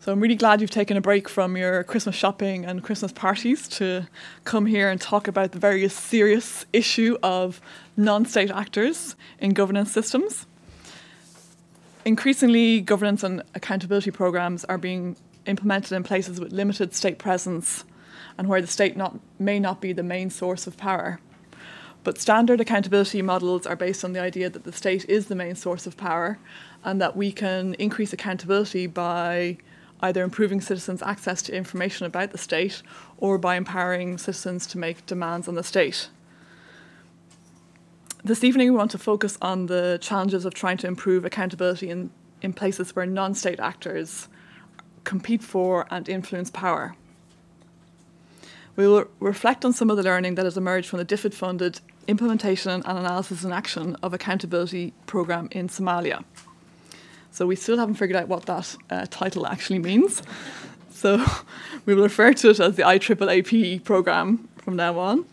So I'm really glad you've taken a break from your Christmas shopping and Christmas parties to come here and talk about the very serious issue of non-state actors in governance systems. Increasingly, governance and accountability programs are being implemented in places with limited state presence and where the state may not be the main source of power. But standard accountability models are based on the idea that the state is the main source of power and that we can increase accountability by either improving citizens' access to information about the state or by empowering citizens to make demands on the state. This evening we want to focus on the challenges of trying to improve accountability in places where non-state actors compete for and influence power. We will reflect on some of the learning that has emerged from the DFID-funded Implementation and Analysis in Action of Accountability Programme in Somalia. So we still haven't figured out what that title actually means. So we will refer to it as the IAAP programme from now on.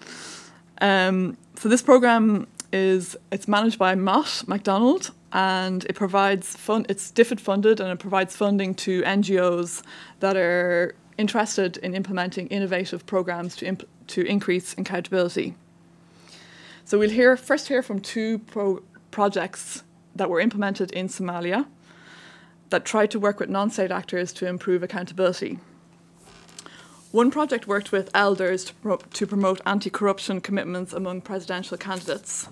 So this programme it's managed by Mott MacDonald, and it provides it's DFID funded, and it provides funding to NGOs that are interested in implementing innovative programmes to increase accountability. So we'll first hear from two projects that were implemented in Somalia that tried to work with non-state actors to improve accountability. One project worked with elders to promote anti-corruption commitments among presidential candidates.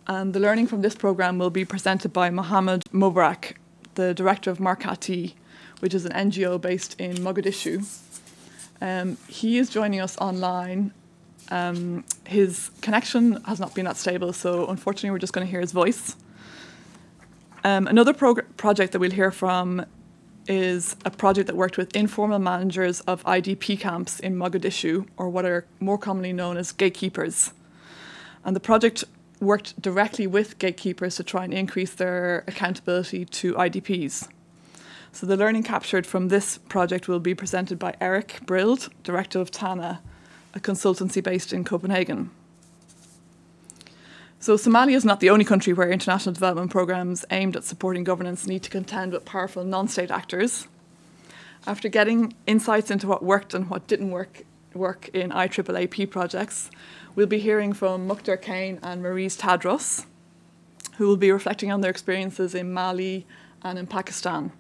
And the learning from this programme will be presented by Mohammed Mubarak, the director of Markati, which is an NGO based in Mogadishu. He is joining us online. His connection has not been that stable, so unfortunately we're just going to hear his voice. Another project that we'll hear from is a project that worked with informal managers of IDP camps in Mogadishu, or what are more commonly known as gatekeepers. And the project worked directly with gatekeepers to try and increase their accountability to IDPs. So the learning captured from this project will be presented by Eric Brild, director of TANA, a consultancy based in Copenhagen. So Somalia is not the only country where international development programmes aimed at supporting governance need to contend with powerful non-state actors. After getting insights into what worked and what didn't work in IAAP projects, we'll be hearing from Mukhtar Kane and Maurice Tadros, who will be reflecting on their experiences in Mali and in Pakistan.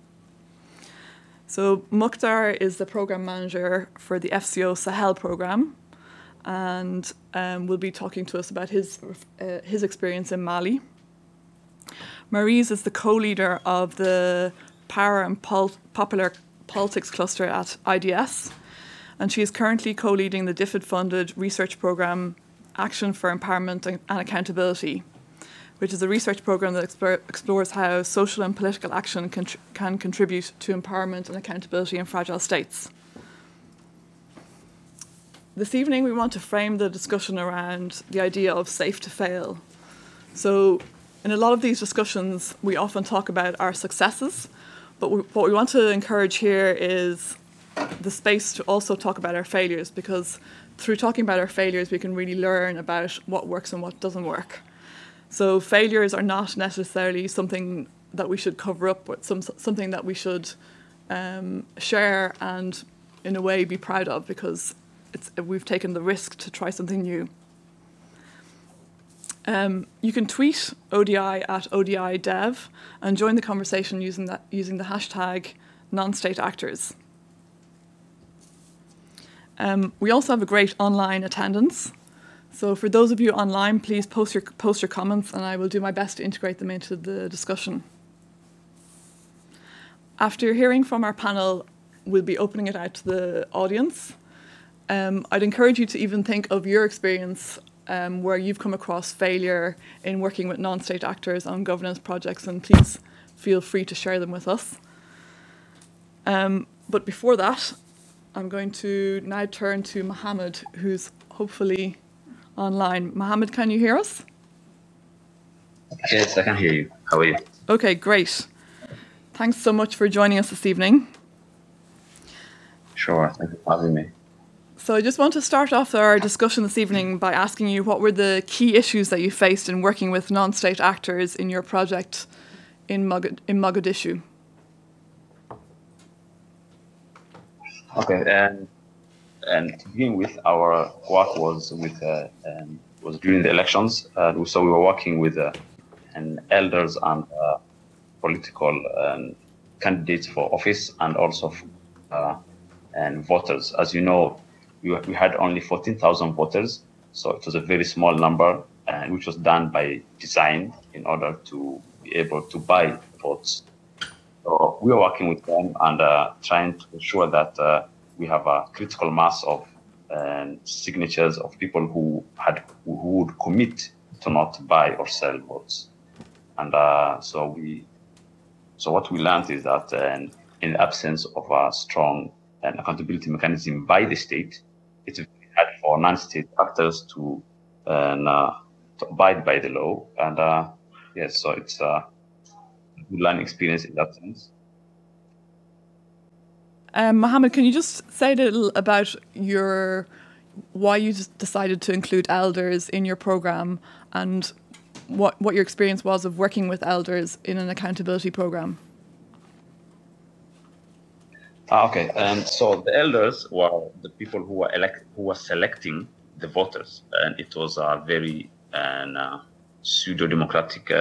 So Mukhtar is the programme manager for the FCO Sahel programme, and will be talking to us about his experience in Mali. Maurice is the co-leader of the Power and Popular Politics cluster at IDS, and she is currently co-leading the DFID-funded research programme Action for Empowerment and Accountability, which is a research programme that explores how social and political action can contribute to empowerment and accountability in fragile states. This evening we want to frame the discussion around the idea of safe to fail. So in a lot of these discussions we often talk about our successes, but what we want to encourage here is the space to also talk about our failures, because through talking about our failures we can really learn about what works and what doesn't work. So failures are not necessarily something that we should cover up, but something that we should share and in a way be proud of, because we've taken the risk to try something new. You can tweet ODI at ODIDev and join the conversation using the hashtag non-state-actors. We also have a great online attendance. So for those of you online, please post your comments and I will do my best to integrate them into the discussion. After hearing from our panel, we'll be opening it out to the audience. I'd encourage you to even think of your experience where you've come across failure in working with non-state actors on governance projects, and please feel free to share them with us. But before that, I'm going to now turn to Mohammed, who's hopefully online. Mohammed, can you hear us? Yes, I can hear you. How are you? Okay, great. Thanks so much for joining us this evening. Sure, thank you for having me. So I just want to start off our discussion this evening by asking you what were the key issues that you faced in working with non-state actors in your project in Mogadishu? Okay, and to begin with, our work was was during the elections. So we were working with and elders and political candidates for office, and also and voters. As you know, we had only 14,000 voters, so it was a very small number, and which was done by design in order to be able to buy votes. So we are working with them and trying to ensure that we have a critical mass of signatures of people who would commit to not buy or sell votes. And so what we learned is that in the absence of a strong accountability mechanism by the state, it's very hard for non-state actors to abide by the law. And yes, so it's a good learning experience in that sense. Mohammed, can you just say a little about why you decided to include elders in your program, and what your experience was of working with elders in an accountability program? Okay, so the elders were the people who were selecting the voters, and it was a very pseudo-democratic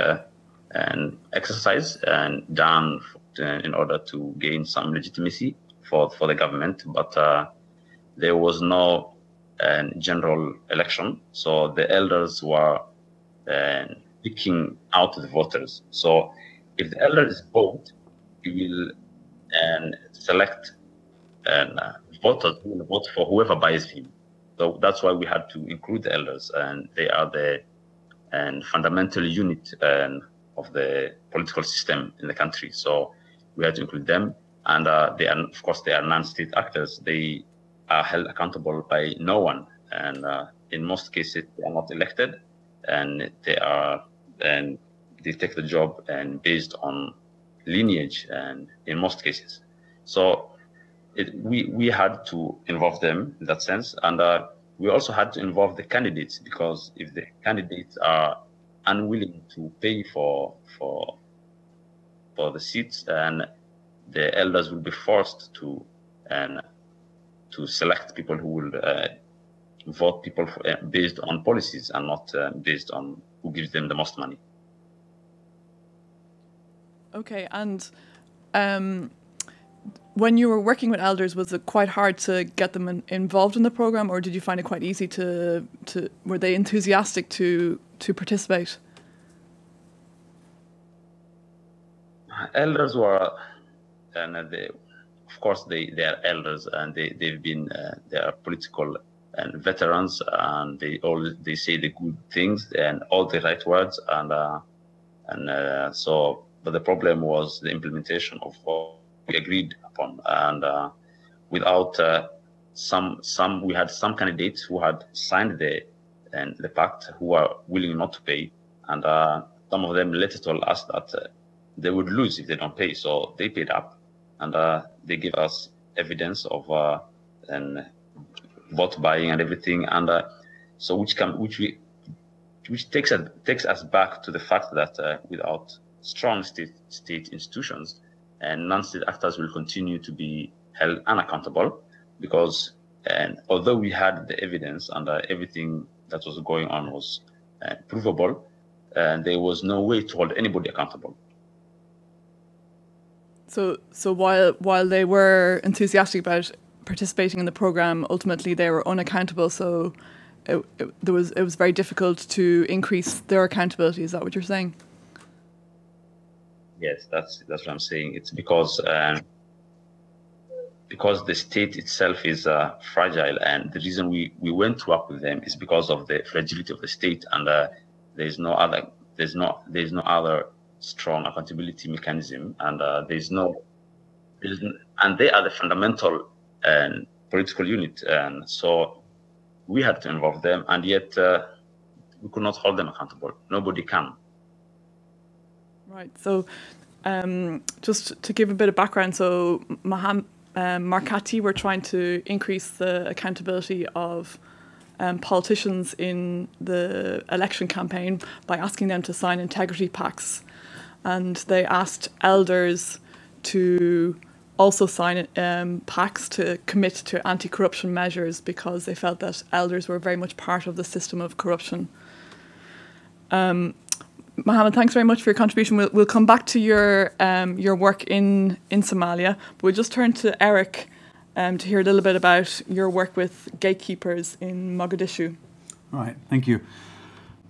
exercise and done in order to gain some legitimacy for the government, but there was no general election, so the elders were picking out the voters. So if the elders vote, you will select voters who will vote for whoever buys him. So that's why we had to include the elders, and they are the fundamental unit of the political system in the country. So we had to include them, and they are, of course, they are non-state actors. They are held accountable by no one, and in most cases they are not elected, and they take the job based on lineage, and in most cases. So we had to involve them in that sense, and we also had to involve the candidates, because if the candidates are unwilling to pay for the seats, and the elders will be forced to select people who will vote people based on policies and not based on who gives them the most money. Okay, and when you were working with elders, was it quite hard to get them involved in the program, or did you find it quite easy to were they enthusiastic to participate? Elders were, and of course they are elders, and they are political and veterans, and they say the good things and all the right words, so, but the problem was the implementation of what we agreed upon, and without we had some candidates who had signed the pact who are willing not to pay, and some of them later told us that they would lose if they don't pay, so they paid up, and they give us evidence of vote buying and everything, and so which takes us back to the fact that without strong state institutions, and non-state actors will continue to be held unaccountable, because although we had the evidence and everything that was going on was provable, there was no way to hold anybody accountable. So while they were enthusiastic about participating in the program, ultimately they were unaccountable. So it was very difficult to increase their accountability. Is that what you're saying? Yes, that's what I'm saying. It's because the state itself is fragile, and the reason we went to work with them is because of the fragility of the state, and there's no other strong accountability mechanism, and and they are the fundamental political unit, and so we had to involve them, and yet we could not hold them accountable. Nobody can. Right. So just to give a bit of background, so Markati were trying to increase the accountability of politicians in the election campaign by asking them to sign integrity pacts. And they asked elders to also sign pacts to commit to anti-corruption measures because they felt that elders were very much part of the system of corruption. Mohammed, thanks very much for your contribution. We'll come back to your work in Somalia, but we'll just turn to Eric to hear a little bit about your work with gatekeepers in Mogadishu. All right, thank you.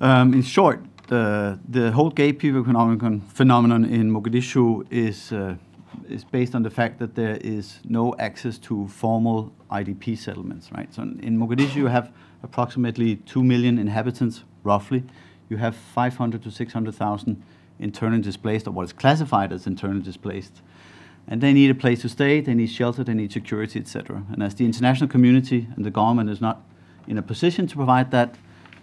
In short, the whole gatekeeper phenomenon in Mogadishu is based on the fact that there is no access to formal IDP settlements, right? So in Mogadishu, you have approximately 2 million inhabitants, roughly. You have 500 to 600,000 internally displaced, or what is classified as internally displaced. And they need a place to stay, they need shelter, they need security, etc. And as the international community and the government is not in a position to provide that,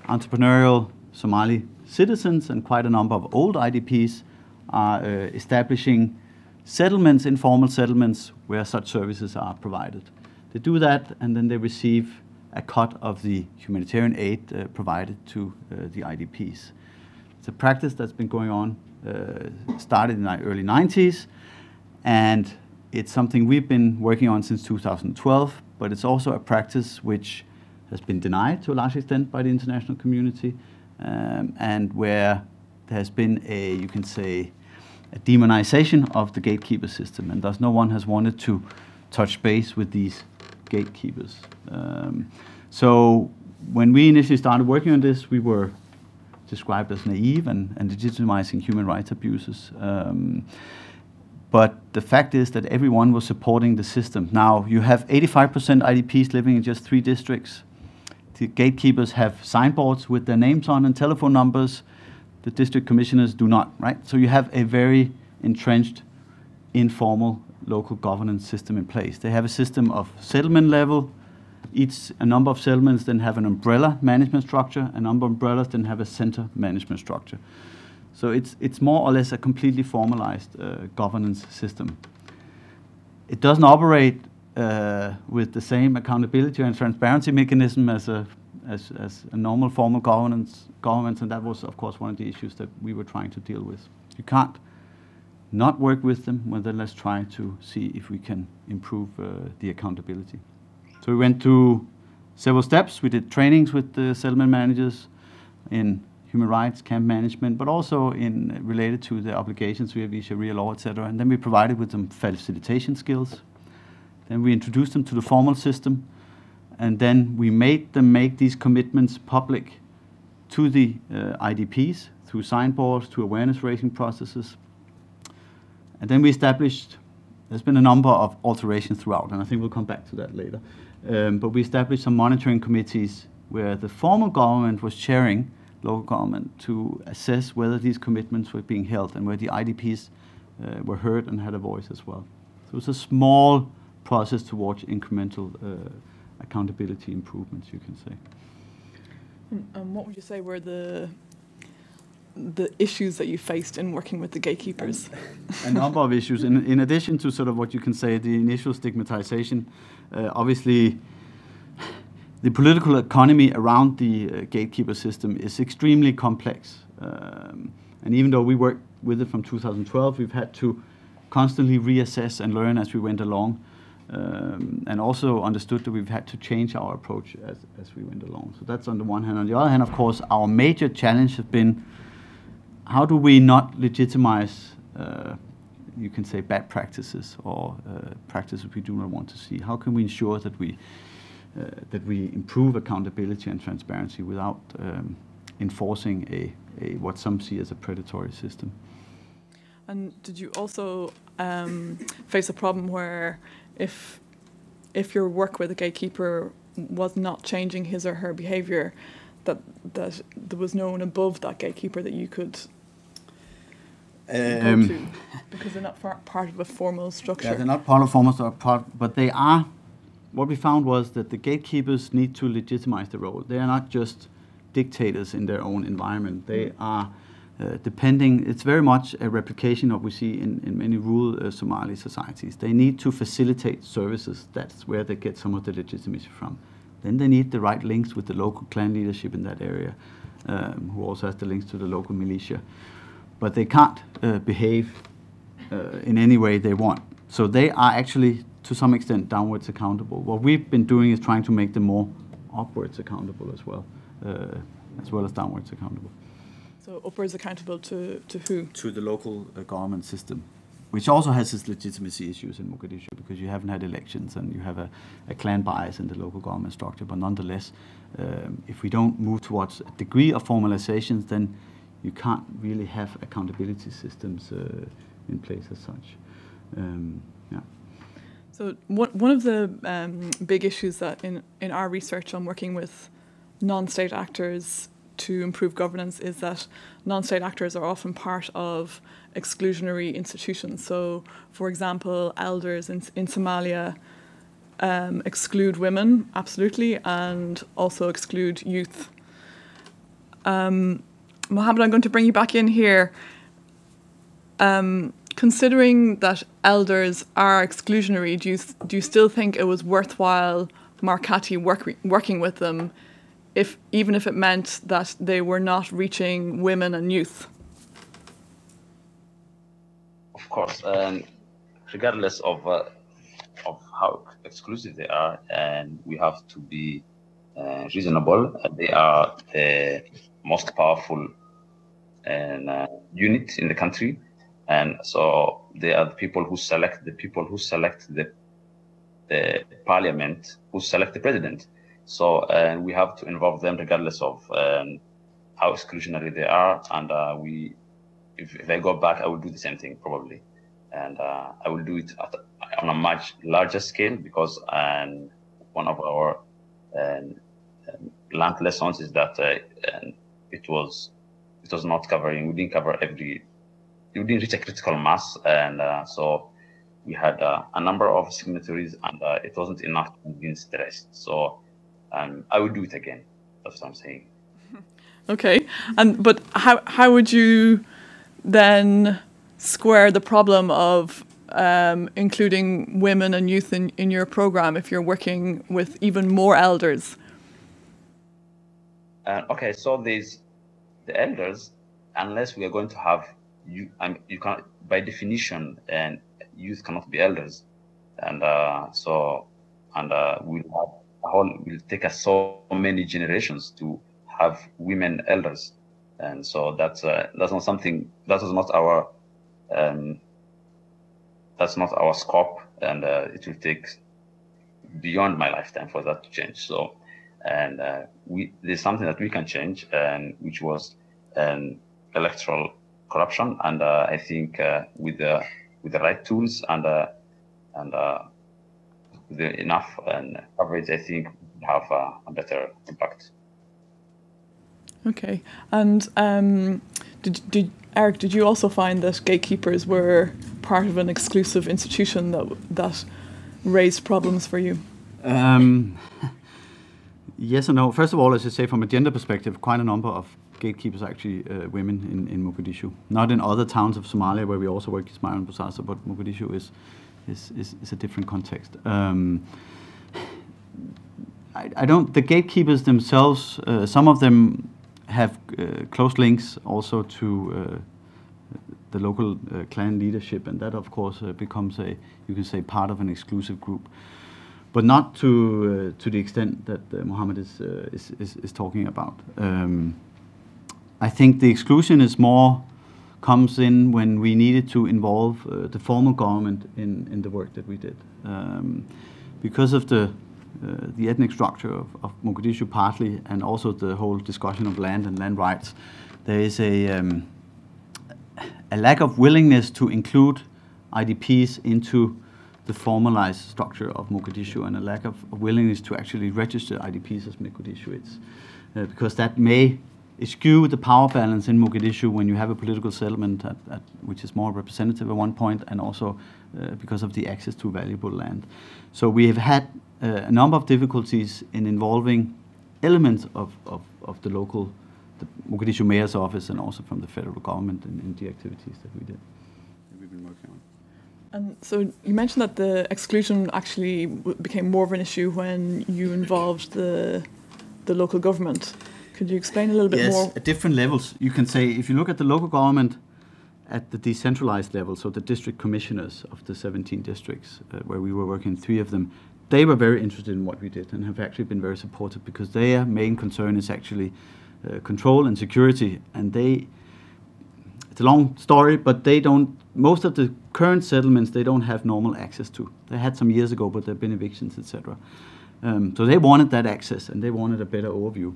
entrepreneurial Somali citizens and quite a number of old IDPs are establishing settlements, informal settlements, where such services are provided. They do that, and then they receive a cut of the humanitarian aid provided to the IDPs. It's a practice that's been going on, started in the early 90s, and it's something we've been working on since 2012, but it's also a practice which has been denied to a large extent by the international community, and where there has been a, you can say, a demonization of the gatekeeper system, and thus no one has wanted to touch base with these gatekeepers. So when we initially started working on this, we were described as naive and legitimizing human rights abuses. But the fact is that everyone was supporting the system. Now, you have 85% IDPs living in just 3 districts. The gatekeepers have signboards with their names on and telephone numbers. The district commissioners do not, right? So you have a very entrenched, informal local governance system in place. They have a system of settlement level. A number of settlements then have an umbrella management structure. A number of umbrellas then have a center management structure. So it's more or less a completely formalized governance system. It doesn't operate with the same accountability and transparency mechanism as a normal formal government, and that was, of course, one of the issues that we were trying to deal with. You can't not work with them, well, then let's try to see if we can improve the accountability. So we went through several steps. We did trainings with the settlement managers in human rights, camp management, but also in related to the obligations we have, Sharia law, etc. And then we provided with them facilitation skills. Then we introduced them to the formal system, and then we made them make these commitments public to the IDPs through signboards, through awareness-raising processes. And then we established, there's been a number of alterations throughout, and I think we'll come back to that later. But we established some monitoring committees where the formal government was chairing local government to assess whether these commitments were being held and where the IDPs were heard and had a voice as well. So it's a small process towards incremental accountability improvements, you can say. And what would you say were the issues that you faced in working with the gatekeepers? A number of issues. In addition to sort of what you can say, the initial stigmatization, obviously the political economy around the gatekeeper system is extremely complex. And even though we worked with it from 2012, we've had to constantly reassess and learn as we went along. And also understood that we've had to change our approach as we went along. So that's on the one hand. On the other hand, of course, our major challenge has been how do we not legitimize, you can say, bad practices or practices we do not want to see? How can we ensure that we improve accountability and transparency without enforcing a what some see as a predatory system? And did you also face a problem where if your work with a gatekeeper was not changing his or her behaviour, that there was no one above that gatekeeper that you could go to, because they're not part of a formal structure? Yeah, they're not part of a formal structure, but they are. What we found was that the gatekeepers need to legitimize the role. They are not just dictators in their own environment. They are depending, it's very much a replication of what we see in many rural Somali societies. They need to facilitate services. That's where they get some of the legitimacy from. Then they need the right links with the local clan leadership in that area, who also has the links to the local militia. But they can't behave in any way they want. So they are actually, to some extent, downwards accountable. What we've been doing is trying to make them more upwards accountable as well as downwards accountable. So upwards accountable to who? To the local government system, which also has its legitimacy issues in Mogadishu, because you haven't had elections and you have a clan bias in the local government structure. But nonetheless, if we don't move towards a degree of formalizations, then you can't really have accountability systems in place as such. Yeah. So one of the big issues that in our research on working with non-state actors to improve governance is that non-state actors are often part of exclusionary institutions. So, for example, elders in Somalia exclude women, absolutely, and also exclude youth. Mohammed, I'm going to bring you back in here. Considering that elders are exclusionary, do you still think it was worthwhile Markati working with them, even if it meant that they were not reaching women and youth? Of course, regardless of how exclusive they are, and we have to be reasonable. They are the most powerful unit in the country, and so they are the people who select the parliament, who select the president. So we have to involve them regardless of how exclusionary they are. And if I go back, I will do the same thing probably, and I will do it on a much larger scale, because one of our learned lessons is that it was not covering. We didn't cover we didn't reach a critical mass, and so we had a number of signatories, and it wasn't enough to convince the rest. So I would do it again. That's what I'm saying. Okay, but how would you then square the problem of including women and youth in your program if you're working with even more elders? Okay, so there's the elders, unless we are going to have you can't, by definition, and youth cannot be elders, and will take us so many generations to have women elders, and so that's not something, that is not our that's not our scope, and it will take beyond my lifetime for that to change. So, and there's something that we can change, and which was electoral corruption, and I think with the right tools and with enough coverage, I think we have a better impact. Okay, and Eric, did you also find that gatekeepers were part of an exclusive institution that raised problems for you? Yes and no. First of all, as I say, from a gender perspective, quite a number of gatekeepers are actually women in Mogadishu. Not in other towns of Somalia where we also work, Ismail and Bosasa, but Mogadishu is a different context. The gatekeepers themselves, some of them have close links also to the local clan leadership, and that of course becomes you can say, part of an exclusive group, but not to the extent that Mohammed is talking about. I think the exclusion comes in when we needed to involve the formal government in the work that we did, because of the ethnic structure of Mogadishu partly, and also the whole discussion of land and land rights. There is a lack of willingness to include IDPs into the formalized structure of Mogadishu, and a lack of willingness to actually register IDPs as Mogadishuites, because that may eschew the power balance in Mogadishu when you have a political settlement which is more representative at one point, and also because of the access to valuable land. So we have had a number of difficulties in involving elements of the Mogadishu mayor's office, and also from the federal government in the activities that we've been working on. And so you mentioned that the exclusion actually became more of an issue when you involved the local government. Could you explain a little bit more? Yes, at different levels. You can say, if you look at the local government at the decentralized level, so the district commissioners of the 17 districts where we were working, 3 of them, they were very interested in what we did and have actually been very supportive, because their main concern is actually control and security. And it's a long story, but most of the current settlements, they don't have normal access to. They had some years ago, but there have been evictions, etc. So they wanted that access, and they wanted a better overview.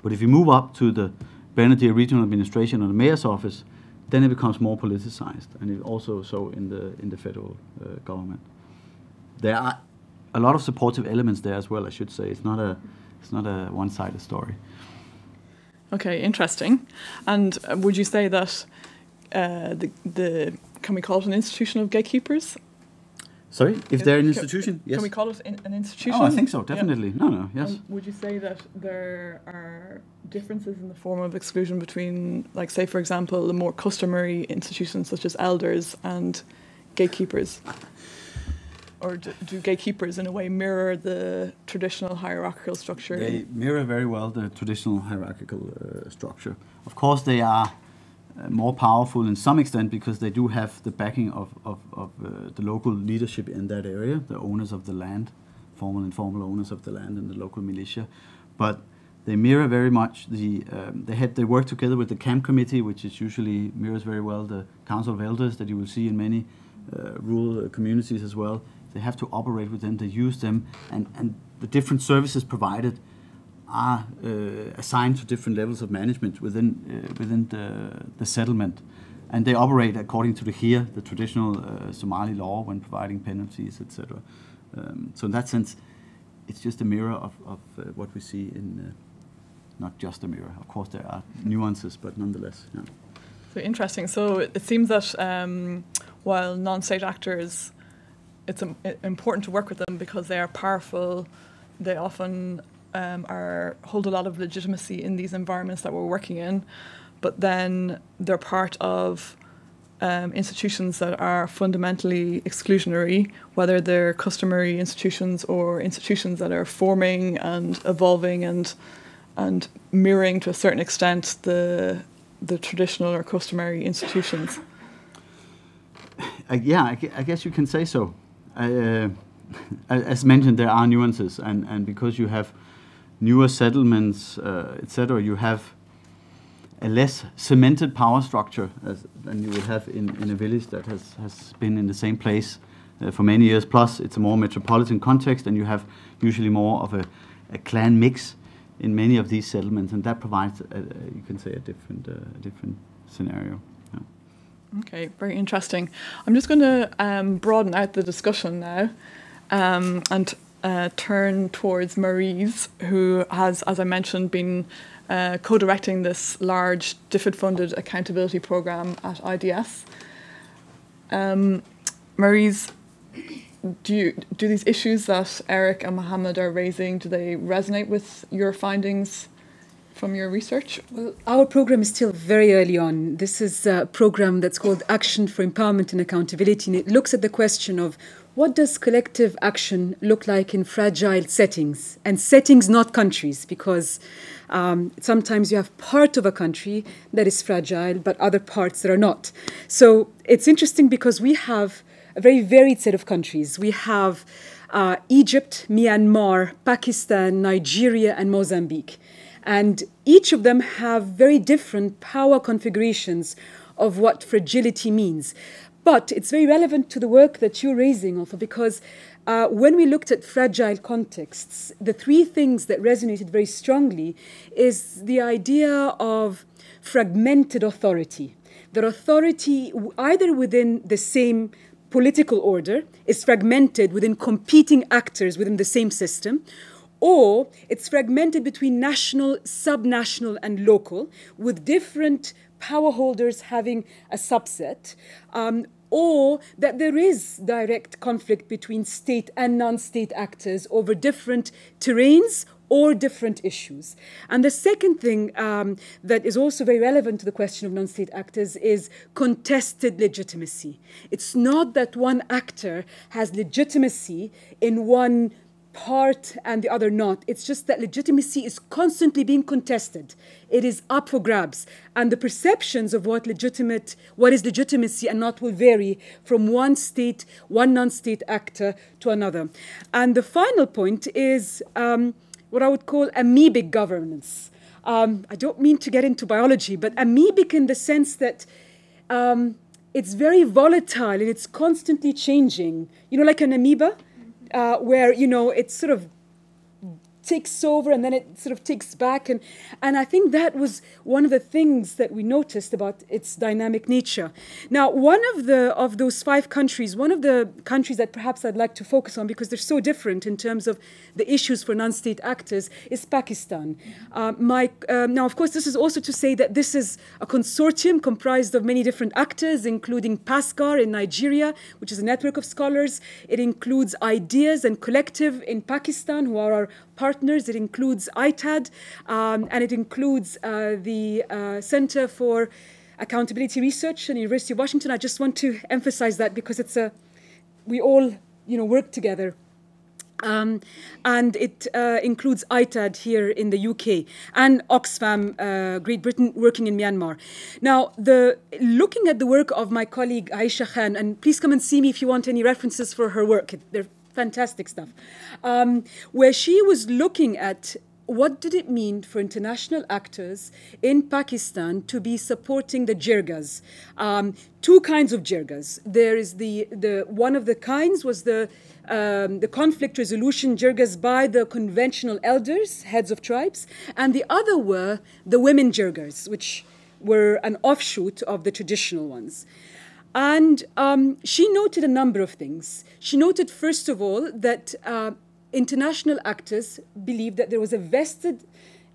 But if you move up to the Grenadier Regional Administration or the Mayor's Office, then it becomes more politicized, and it also so in the federal government. There are a lot of supportive elements there as well, I should say. It's not a one-sided story. Okay, interesting. And would you say that can we call it an institution of gatekeepers? Sorry, if they're an institution, yes. Can we call it an institution? Oh, I think so, definitely. Yeah. No, yes. And would you say that there are differences in the form of exclusion between, like, say, for example, the more customary institutions such as elders and gatekeepers? Or do gatekeepers, in a way, mirror the traditional hierarchical structure? They mirror very well the traditional hierarchical structure. Of course, they are more powerful in some extent because they do have the backing of the local leadership in that area, the owners of the land, formal and informal owners of the land, and the local militia. But they mirror very much they work together with the camp committee, which is usually mirrors very well the council of elders that you will see in many rural communities as well. They have to operate with them, they use them, and the different services provided are assigned to different levels of management within the settlement, and they operate according to the traditional Somali law when providing penalties, etc. So in that sense, it's just a mirror of what we see in, not just a mirror. Of course, there are nuances, but nonetheless. Yeah. So interesting. So it seems that while non-state actors, it's important to work with them because they are powerful. They often hold a lot of legitimacy in these environments that we're working in, but then they're part of institutions that are fundamentally exclusionary, whether they're customary institutions or institutions that are forming and evolving and mirroring to a certain extent the traditional or customary institutions. I guess you can say so. As mentioned, there are nuances, and because you have newer settlements, etc., you have a less cemented power structure than you would have in a village that has been in the same place for many years. Plus, it's a more metropolitan context, and you have usually more of a clan mix in many of these settlements, and that provides, you can say, a different scenario. Yeah. Okay, very interesting. I'm just going to broaden out the discussion now and turn towards Maryse, who has, as I mentioned, been co-directing this large DFID-funded accountability program at IDS. Maryse, do these issues that Eric and Mohammed are raising, do they resonate with your findings from your research? Well, our program is still very early on. This is a program that's called Action for Empowerment and Accountability, and it looks at the question of what does collective action look like in fragile settings, and settings, not countries, because sometimes you have part of a country that is fragile, but other parts that are not. So it's interesting because we have a very varied set of countries. We have Egypt, Myanmar, Pakistan, Nigeria, and Mozambique. And each of them have very different power configurations of what fragility means. But it's very relevant to the work that you're raising, Alpha, because when we looked at fragile contexts, the 3 things that resonated very strongly is the idea of fragmented authority. That authority, either within the same political order, is fragmented within competing actors within the same system, or it's fragmented between national, subnational, and local, with different power holders having a subset, or that there is direct conflict between state and non-state actors over different terrains or different issues. And the second thing that is also very relevant to the question of non-state actors is contested legitimacy. It's not that one actor has legitimacy in one part and the other not. It's just that legitimacy is constantly being contested. It is up for grabs. And the perceptions of what is legitimacy and not will vary from one non-state actor to another. And the final point is what I would call amoebic governance. I don't mean to get into biology, but amoebic in the sense that it's very volatile and it's constantly changing. You know, like an amoeba, where, you know, it sort of takes over and then it sort of takes back. And I think that was one of the things that we noticed about its dynamic nature. Now, one of those 5 countries, one of the countries that perhaps I'd like to focus on, because they're so different in terms of the issues for non-state actors, is Pakistan. Now, of course, this is also to say that this is a consortium comprised of many different actors, including PASCAR in Nigeria, which is a network of scholars. It includes Ideas and Collective in Pakistan, who are our partners. It includes ITAD, and it includes the Center for Accountability Research at the University of Washington. I just want to emphasize that because we all, you know, work together. And it includes ITAD here in the UK and Oxfam, Great Britain, working in Myanmar. Now, looking at the work of my colleague Aisha Khan, and please come and see me if you want any references for her work. They're fantastic stuff, where she was looking at what did it mean for international actors in Pakistan to be supporting the jirgas. 2 kinds of jirgas. There is one of the kinds was the conflict resolution jirgas by the conventional elders, heads of tribes, and the other were the women jirgas, which were an offshoot of the traditional ones. And she noted a number of things. She noted, first of all, that international actors believed that there was a vested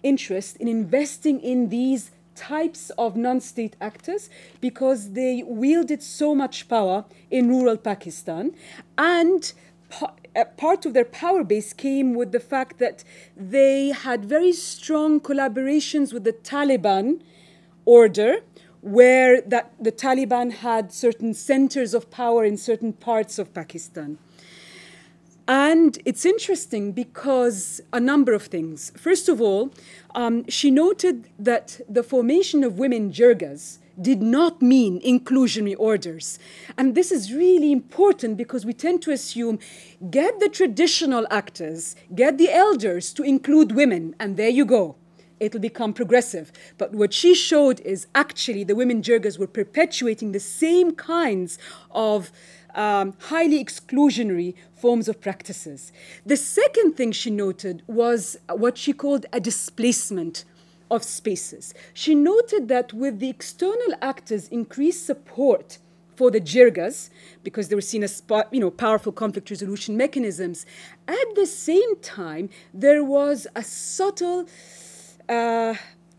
interest in investing in these types of non-state actors because they wielded so much power in rural Pakistan. And part of their power base came with the fact that they had very strong collaborations with the Taliban order, where the Taliban had certain centers of power in certain parts of Pakistan. And it's interesting because a number of things. First of all, she noted that the formation of women jirgas did not mean inclusionary orders. And this is really important because we tend to assume, get the traditional actors, get the elders to include women, and there you go. It'll become progressive. But what she showed is actually the women jirgas were perpetuating the same kinds of highly exclusionary forms of practices. The second thing she noted was what she called a displacement of spaces. She noted that with the external actors' increased support for the jirgas, because they were seen as powerful conflict resolution mechanisms, at the same time, there was a subtle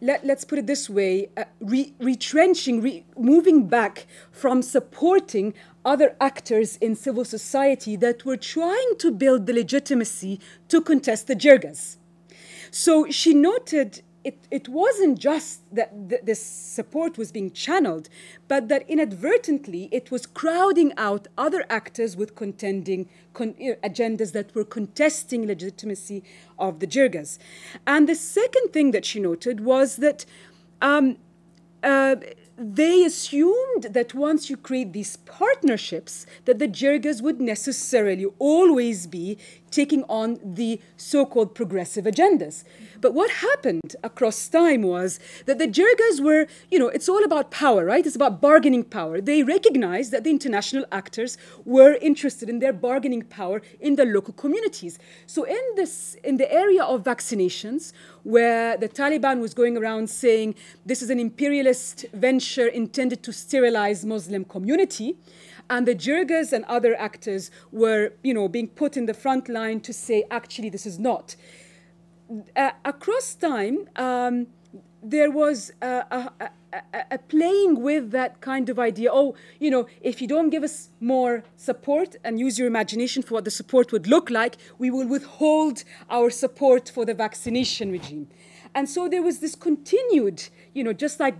let's put it this way, retrenching, moving back from supporting other actors in civil society that were trying to build the legitimacy to contest the jirgas. So she noted it wasn't just that this support was being channeled, but that inadvertently it was crowding out other actors with contending agendas that were contesting legitimacy of the jirgas. And the second thing that she noted was that they assumed that once you create these partnerships, that the jirgas would necessarily always be taking on the so-called progressive agendas. But what happened across time was that the jirgas were, it's all about power, right? It's about bargaining power. They recognized that the international actors were interested in their bargaining power in the local communities. So in the area of vaccinations, where the Taliban was going around saying this is an imperialist venture intended to sterilize Muslim community, and the jirgas and other actors were, being put in the front line to say, actually, this is not. Across time, there was a playing with that kind of idea. If you don't give us more support and use your imagination for what the support would look like, we will withhold our support for the vaccination regime. And so there was this continued, just like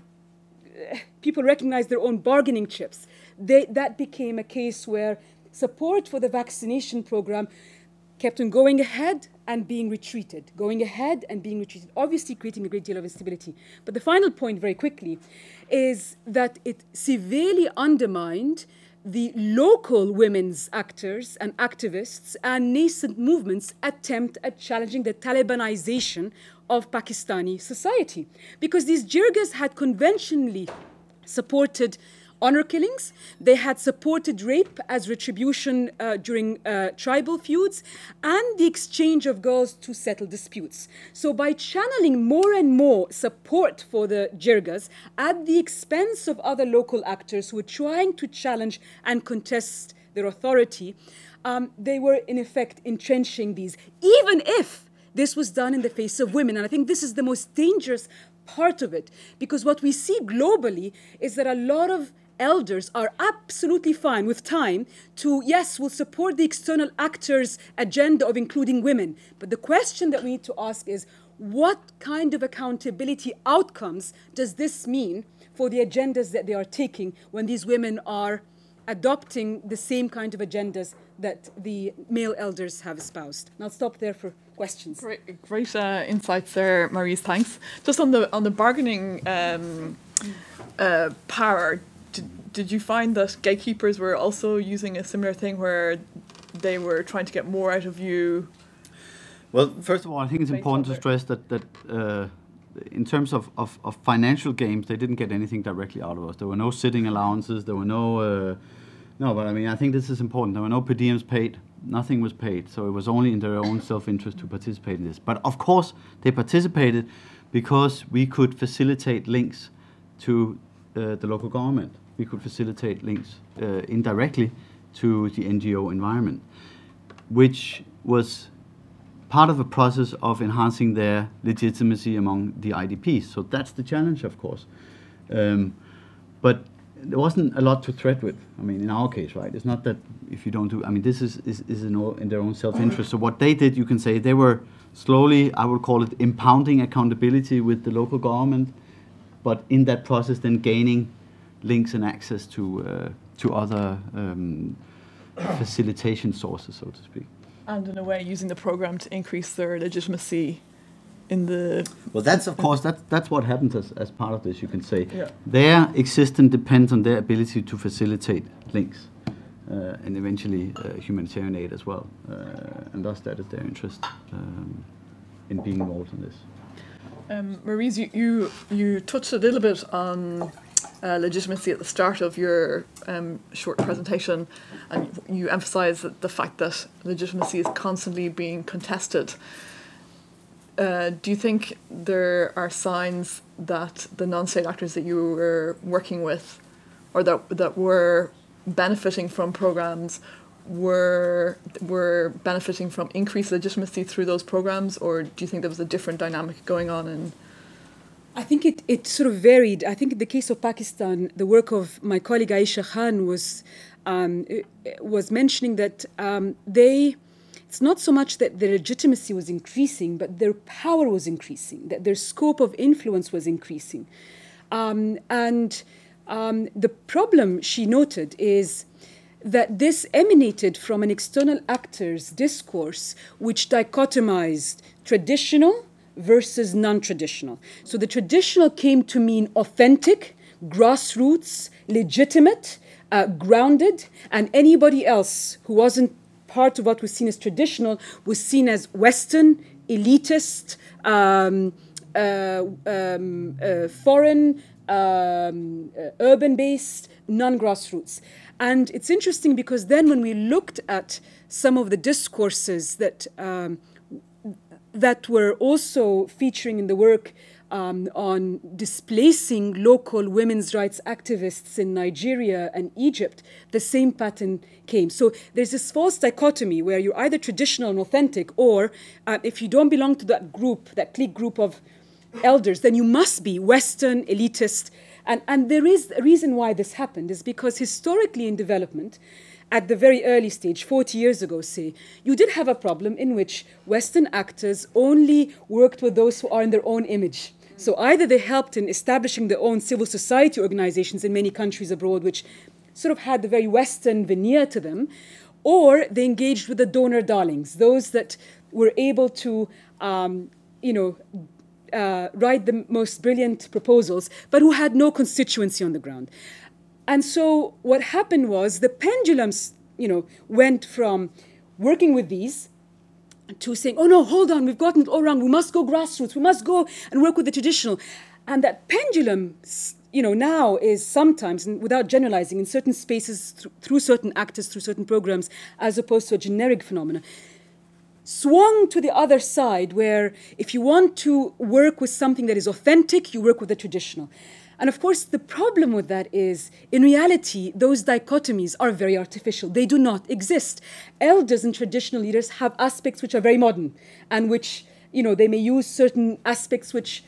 people recognize their own bargaining chips, that became a case where support for the vaccination program kept on going ahead and being retreated, going ahead and being retreated, obviously creating a great deal of instability. But the final point, very quickly, is that it severely undermined the local women's actors and activists and nascent movements' attempt at challenging the Talibanization of Pakistani society. Because these jirgas had conventionally supported honor killings. They had supported rape as retribution during tribal feuds and the exchange of girls to settle disputes. So by channeling more and more support for the jirgas at the expense of other local actors who were trying to challenge and contest their authority, they were in effect entrenching these, even if this was done in the face of women. And I think this is the most dangerous part of it, because what we see globally is that a lot of elders are absolutely fine with time to, yes, will support the external actors' agenda of including women. But the question that we need to ask is, what kind of accountability outcomes does this mean for the agendas that they are taking when these women are adopting the same kind of agendas that the male elders have espoused? And I'll stop there for questions. Great insights there, Maurice. Thanks. Just on the bargaining power, did you find that gatekeepers were also using a similar thing where they were trying to get more out of you? Well, first of all, I think it's important to stress that in terms of financial gains, they didn't get anything directly out of us. There were no sitting allowances. There were no... no, but I mean, I think this is important. There were no per diems paid. Nothing was paid. So it was only in their own self-interest to participate in this. But of course, they participated because we could facilitate links to the local government. We could facilitate links indirectly to the NGO environment, which was part of a process of enhancing their legitimacy among the IDPs. So that's the challenge, of course. But there wasn't a lot to threat with. I mean, in our case, right? It's not that if you don't do... I mean, this is in their own self-interest. So what they did, you can say, they were slowly, I would call it, impounding accountability with the local government, but in that process then gaining links and access to other facilitation sources, so to speak. And in a way, using the program to increase their legitimacy in the... Well, that's, of course, that's what happens as part of this, you can say. Yeah. Their existence depends on their ability to facilitate links and eventually humanitarian aid as well. And thus, that is their interest in being involved in this. Maurice, you touched a little bit on legitimacy at the start of your short presentation, and you emphasised the fact that legitimacy is constantly being contested. Do you think there are signs that the non-state actors that you were working with, or that were benefiting from programs, were benefiting from increased legitimacy through those programs, or do you think there was a different dynamic going on in? I think it sort of varied. I think in the case of Pakistan, the work of my colleague Aisha Khan was mentioning that it's not so much that their legitimacy was increasing, but their power was increasing, that their scope of influence was increasing. And the problem, she noted, is that this emanated from an external actor's discourse which dichotomized traditional versus non-traditional. So the traditional came to mean authentic, grassroots, legitimate, grounded, and anybody else who wasn't part of what was seen as traditional was seen as Western, elitist, foreign, urban-based, non-grassroots. And it's interesting because then when we looked at some of the discourses that were also featuring in the work on displacing local women's rights activists in Nigeria and Egypt, the same pattern came. So there's this false dichotomy where you're either traditional and authentic, or if you don't belong to that group, that clique group of elders, then you must be Western, elitist. And there is a reason why this happened, is because historically in development, at the very early stage, 40 years ago, say, you did have a problem in which Western actors only worked with those who are in their own image. So either they helped in establishing their own civil society organizations in many countries abroad, which sort of had the very Western veneer to them, or they engaged with the donor darlings, those that were able to, write the most brilliant proposals, but who had no constituency on the ground. And so what happened was the pendulums, went from working with these to saying, oh no, hold on, we've gotten it all wrong. We must go grassroots. We must go and work with the traditional. And that pendulum, now is sometimes, and without generalizing, in certain spaces, through certain actors, through certain programs, as opposed to a generic phenomenon, swung to the other side, where if you want to work with something that is authentic, you work with the traditional. And of course, the problem with that is, in reality, those dichotomies are very artificial. They do not exist. Elders and traditional leaders have aspects which are very modern, and which, they may use certain aspects which,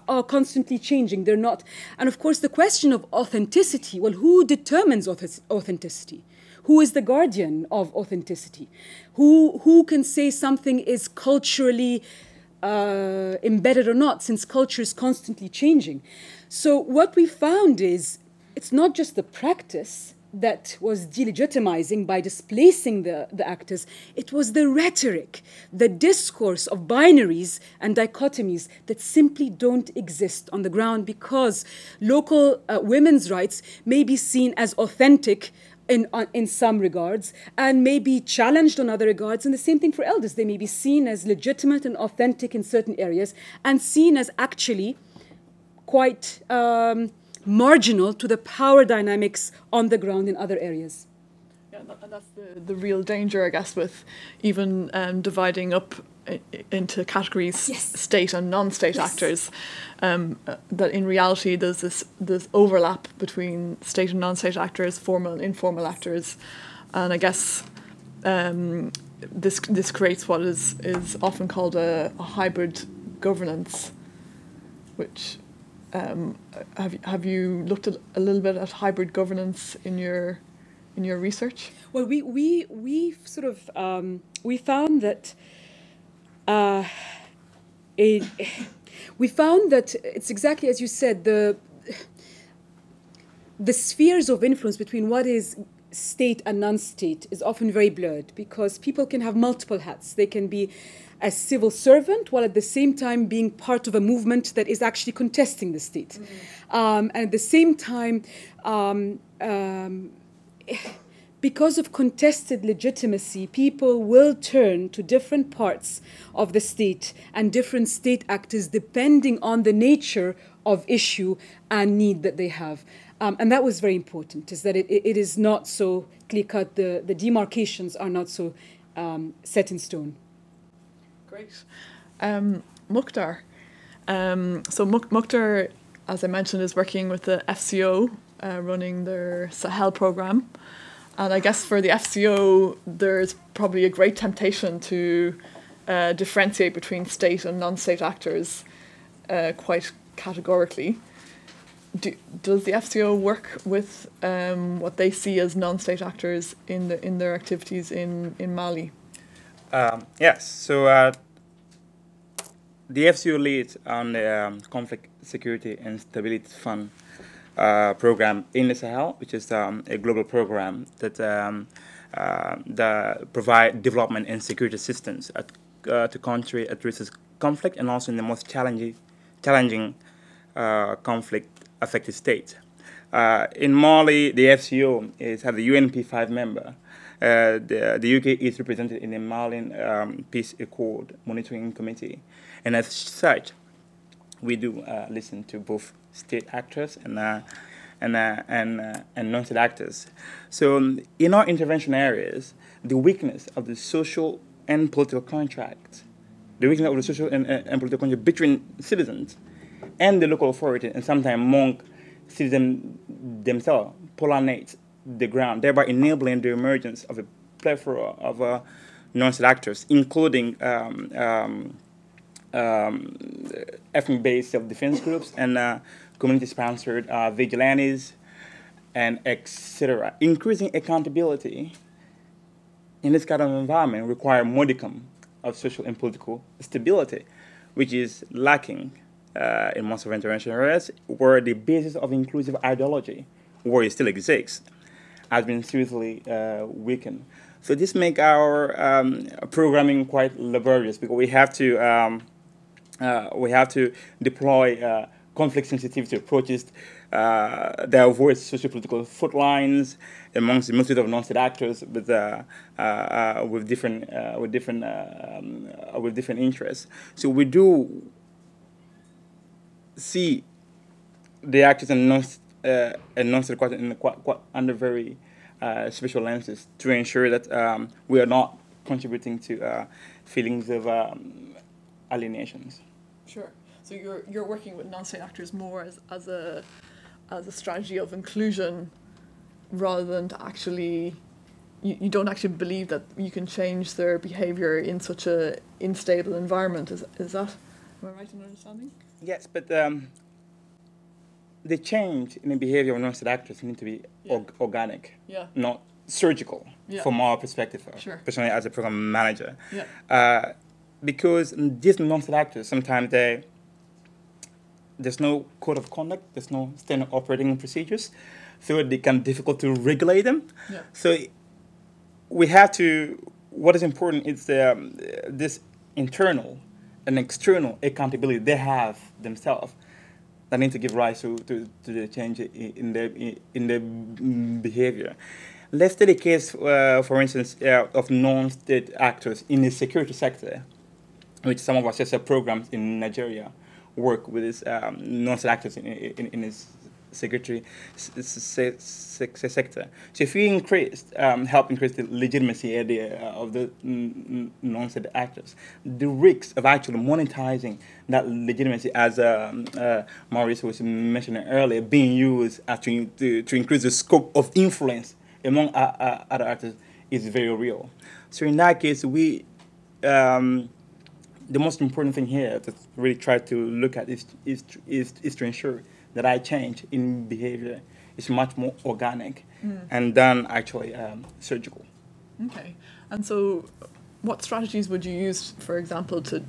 are constantly changing. They're not. And of course, the question of authenticity, well, who determines authenticity? Who is the guardian of authenticity? Who can say something is culturally embedded or not, since culture is constantly changing? So what we found is it's not just the practice that was delegitimizing by displacing the actors, it was the rhetoric, the discourse of binaries and dichotomies that simply don't exist on the ground, because local women's rights may be seen as authentic in some regards, and may be challenged on other regards. And the same thing for elders. They may be seen as legitimate and authentic in certain areas, and seen as actually quite marginal to the power dynamics on the ground in other areas. Yeah, and that's the real danger, I guess, with even dividing up into categories, yes, state and non-state yes, actors, that in reality there's this overlap between state and non-state actors, formal and informal actors, and I guess this creates what is often called a hybrid governance, which have you looked at a little bit at hybrid governance in your research? Well, we sort of we found that. We found that it's exactly as you said, the spheres of influence between what is state and non-state is often very blurred, because people can have multiple hats. They can be a civil servant while at the same time being part of a movement that is actually contesting the state. And at the same time, because of contested legitimacy, people will turn to different parts of the state and different state actors depending on the nature of issue and need that they have. And that was very important, is that it is not so clear-cut. The demarcations are not so set in stone. Great. Mukhtar. So Mukhtar, as I mentioned, is working with the FCO, running their Sahel program. And I guess for the FCO, there's probably a great temptation to differentiate between state and non-state actors quite categorically. Does the FCO work with what they see as non-state actors in their activities in Mali? Yes. So the FCO leads on the Conflict, Security and Stability Fund program in the Sahel, which is a global program that provide development and security assistance to countries at risk of conflict, and also in the most challenging conflict-affected states. In Mali, the FCO has a UNP5 member. The UK is represented in the Malian Peace Accord Monitoring Committee, and as such, we do listen to both state actors and non-state actors. So in our intervention areas, the weakness of the social and political contract, the weakness of the social and political contract between citizens and the local authority, and sometimes among citizens themselves, pollinates the ground, thereby enabling the emergence of a plethora of non-state actors, including ethnic-based self-defense groups and community-sponsored vigilantes, and etc. Increasing accountability in this kind of environment requires modicum of social and political stability, which is lacking in most of intervention areas, where the basis of inclusive ideology, where it still exists, has been seriously weakened. So this makes our programming quite laborious because we have to deploy conflict sensitivity approaches that avoid socio-political foot lines amongst the multitude of non-state actors with different interests. So we do see the actors and non-state actors in quite under very special lenses to ensure that we are not contributing to feelings of alienations. Sure. So you're working with non-state actors more as a strategy of inclusion, rather than to actually, you don't actually believe that you can change their behaviour in such a unstable environment. Is that, am I right in understanding? Yes, but the change in the behaviour of non-state actors need to be organic, not surgical, from our perspective, personally as a program manager. Because these non-state actors, sometimes there's no code of conduct, there's no standard operating procedures, so it becomes difficult to regulate them. So we have to, what is important is this internal and external accountability they have themselves that need to give rise to the change in their behavior. Let's take a case, for instance, of non-state actors in the security sector, which some of our sister programs in Nigeria work with these non-state actors in its security sector. So if we help increase the legitimacy of the non-state actors, the risks of actually monetizing that legitimacy, as Maurice was mentioning earlier, being used to increase the scope of influence among other actors is very real. So in that case, the most important thing here to really try to look at is to ensure that our change in behavior is much more organic and done actually surgical. Okay. And so what strategies would you use, for example, to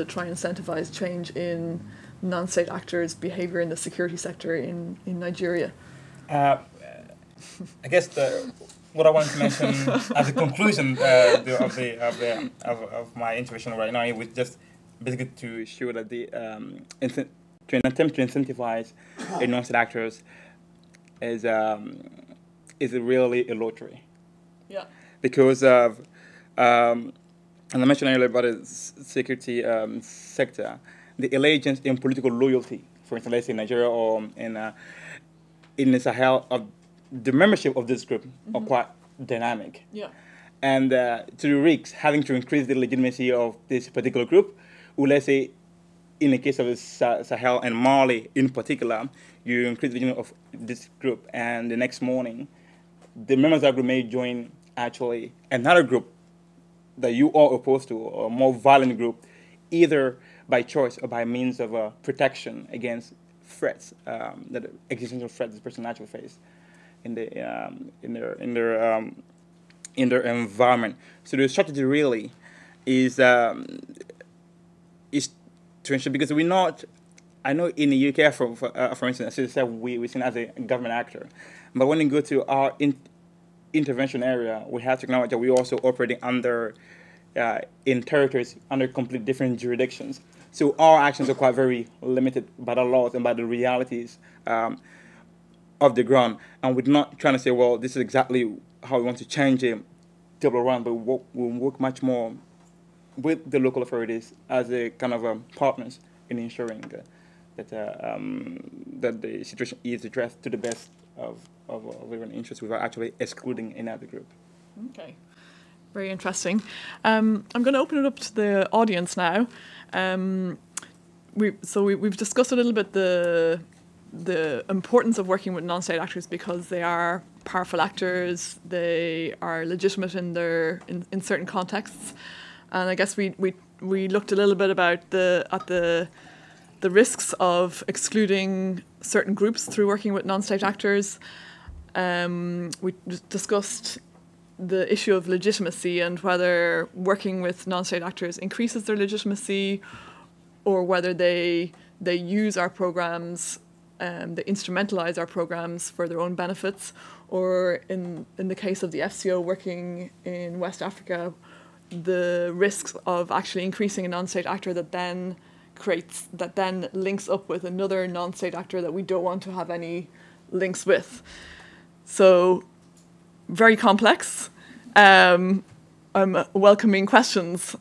try and incentivize change in non-state actors' behavior in the security sector in Nigeria? I guess what I wanted to mention as a conclusion of my intervention right now was just basically to show that to an attempt to incentivize non-state actors is really a lottery. Because of, and I mentioned earlier about the security sector, the allegiance in political loyalty, for instance, let's say in Nigeria or in the Sahel, the membership of this group are quite dynamic. And to the risks, having to increase the legitimacy of this particular group, or let's say in the case of the Sahel and Mali in particular, you increase the legitimacy of this group, and the next morning, the members of that group may join actually another group that you are opposed to, or a more violent group, either by choice or by means of protection against threats, that existential threats this person actually face in their environment. So the strategy really is to ensure, because we're not, I know in the UK, for instance, as I said, we're seen as a government actor, but when you go to our intervention area, we have to acknowledge that we're also operating in territories under completely different jurisdictions. So our actions are quite very limited by the laws and by the realities of the ground. And we're not trying to say, well, this is exactly how we want to change it, table around, but we'll work much more with the local authorities as a kind of partners in ensuring that the situation is addressed to the best of everyone's interests without actually excluding another group. Okay, very interesting. I'm going to open it up to the audience now. We've discussed a little bit the importance of working with non-state actors because they are powerful actors, they are legitimate in certain contexts, and I guess we looked a little bit about the risks of excluding certain groups through working with non-state actors. We discussed the issue of legitimacy and whether working with non-state actors increases their legitimacy, or whether they use our programs they instrumentalize our programs for their own benefits, or in the case of the FCO working in West Africa, the risks of actually increasing a non-state actor that then links up with another non-state actor that we don't want to have any links with. So very complex. I'm welcoming questions.